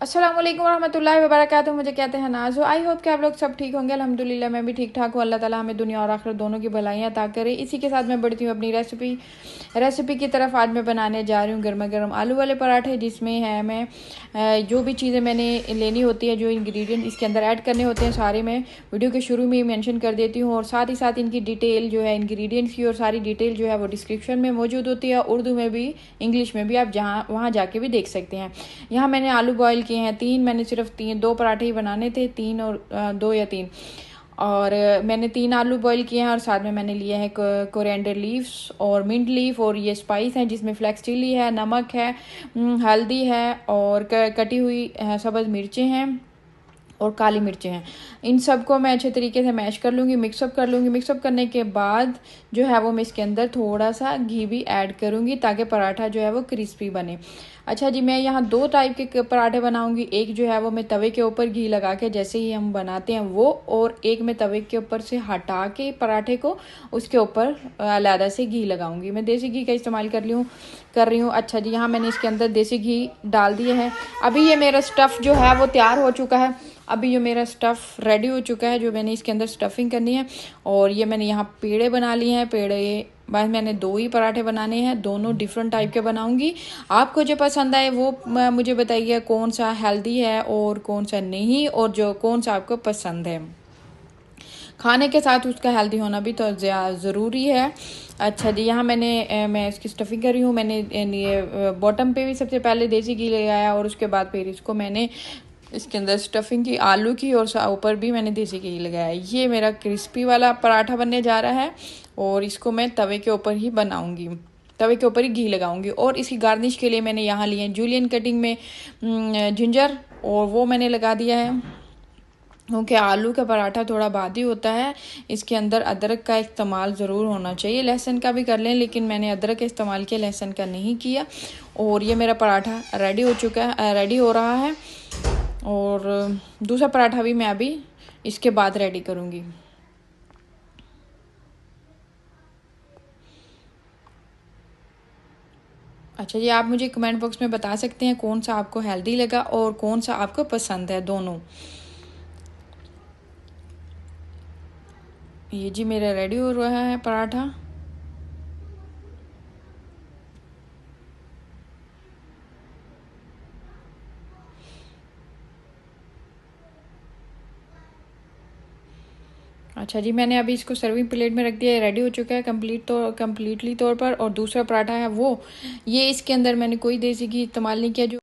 अस्सलाम वालेकुम रहमतुल्लाहि व बरकातुहू। मुझे कहते हैं नाज़ो। आई होप कि आप लोग सब ठीक होंगे। अल्हम्दुलिल्लाह मैं भी ठीक ठाक हूँ। अल्लाह ताला हमें दुनिया और आखिरत दोनों की भलाइयाँ अता करे। इसी के साथ मैं बढ़ती हूँ अपनी रेसिपी की तरफ। आज मैं बनाने जा रही हूँ गर्मा गर्म आलू वाले पराठे, जिसमें है मैं जो भी चीज़ें मैंने लेनी होती है, जो इंग्रेडिएंट इसके अंदर ऐड करने होते हैं, सारे मैं वीडियो के शुरू में ही मेंशन कर देती हूँ। और साथ ही साथ इनकी डिटेल जो है इंग्रेडिएंट्स की और सारी डिटेल जो है वो डिस्क्रिप्शन में मौजूद होती है, उर्दू में भी इंग्लिश में भी। आप जहाँ वहाँ जाके भी देख सकते हैं। यहाँ मैंने आलू बॉयल किए हैं 3। मैंने सिर्फ 2 पराठे ही बनाने थे, 3 और 2 या 3। और मैंने 3 आलू बॉईल किए हैं। और साथ में मैंने लिए हैं कोरिएंडर लीव्स और मिंट लीफ, और ये स्पाइस हैं जिसमें फ्लेक्स चिली है, नमक है, हल्दी है, और कटी हुई सब्ज़ मिर्चें हैं और काली मिर्चें हैं। इन सबको मैं अच्छे तरीके से मैश कर लूँगी, मिक्सअप कर लूँगी। मिक्सअप करने के बाद जो है वो मैं इसके अंदर थोड़ा सा घी भी ऐड करूँगी, ताकि पराठा जो है वो क्रिस्पी बने। अच्छा जी, मैं यहाँ 2 टाइप के पराठे बनाऊँगी। एक जो है वो मैं तवे के ऊपर घी लगा के, जैसे ही हम बनाते हैं वो, और एक मैं तवे के ऊपर से हटा के पराठे को उसके ऊपर अलहदा से घी लगाऊंगी। मैं देसी घी का इस्तेमाल कर रही हूँ। अच्छा जी, यहाँ मैंने इसके अंदर देसी घी डाल दिया है। अभी ये मेरा स्टफ़ जो है वो तैयार हो चुका है। अभी ये मेरा स्टफ़ रेडी हो चुका है, जो मैंने इसके अंदर स्टफिंग करनी है। और ये मैंने यहाँ पेड़े बना लिए हैं। पेड़े बस मैंने 2 ही पराठे बनाने हैं, दोनों डिफरेंट टाइप के बनाऊंगी। आपको जो पसंद आए वो मुझे बताइए, कौन सा हेल्दी है और कौन सा नहीं, और जो कौन सा आपको पसंद है। खाने के साथ उसका हेल्दी होना भी तो ज़रूरी है। अच्छा जी, यहाँ मैं इसकी स्टफिंग कर रही हूँ। मैंने ये बॉटम पे भी सबसे पहले देसी घी लगाया, और उसके बाद फिर इसको मैंने इसके अंदर स्टफिंग की आलू की, और ऊपर भी मैंने देसी घी लगाया। ये मेरा क्रिस्पी वाला पराठा बनने जा रहा है, और इसको मैं तवे के ऊपर ही बनाऊंगी, तवे के ऊपर ही घी लगाऊंगी। और इसकी गार्निश के लिए मैंने यहाँ लिए जूलियन कटिंग में जिंजर, और वो मैंने लगा दिया है, क्योंकि आलू का पराठा थोड़ा भारी होता है। इसके अंदर अदरक का इस्तेमाल ज़रूर होना चाहिए। लहसुन का भी कर लें, लेकिन मैंने अदरक का इस्तेमाल किया, लहसुन का नहीं किया। और ये मेरा पराठा रेडी हो चुका है, रेडी हो रहा है। और दूसरा पराठा भी मैं अभी इसके बाद रेडी करूँगी। अच्छा जी, आप मुझे कमेंट बॉक्स में बता सकते हैं कौन सा आपको हेल्दी लगा और कौन सा आपको पसंद है, दोनों। ये जी मेरा रेडी हो रहा है पराठा। अच्छा जी, मैंने अभी इसको सर्विंग प्लेट में रख दिया है। रेडी हो चुका है कम्प्लीटली तौर पर। और दूसरा पराठा है वो, ये इसके अंदर मैंने कोई देसी घी इस्तेमाल नहीं किया, जो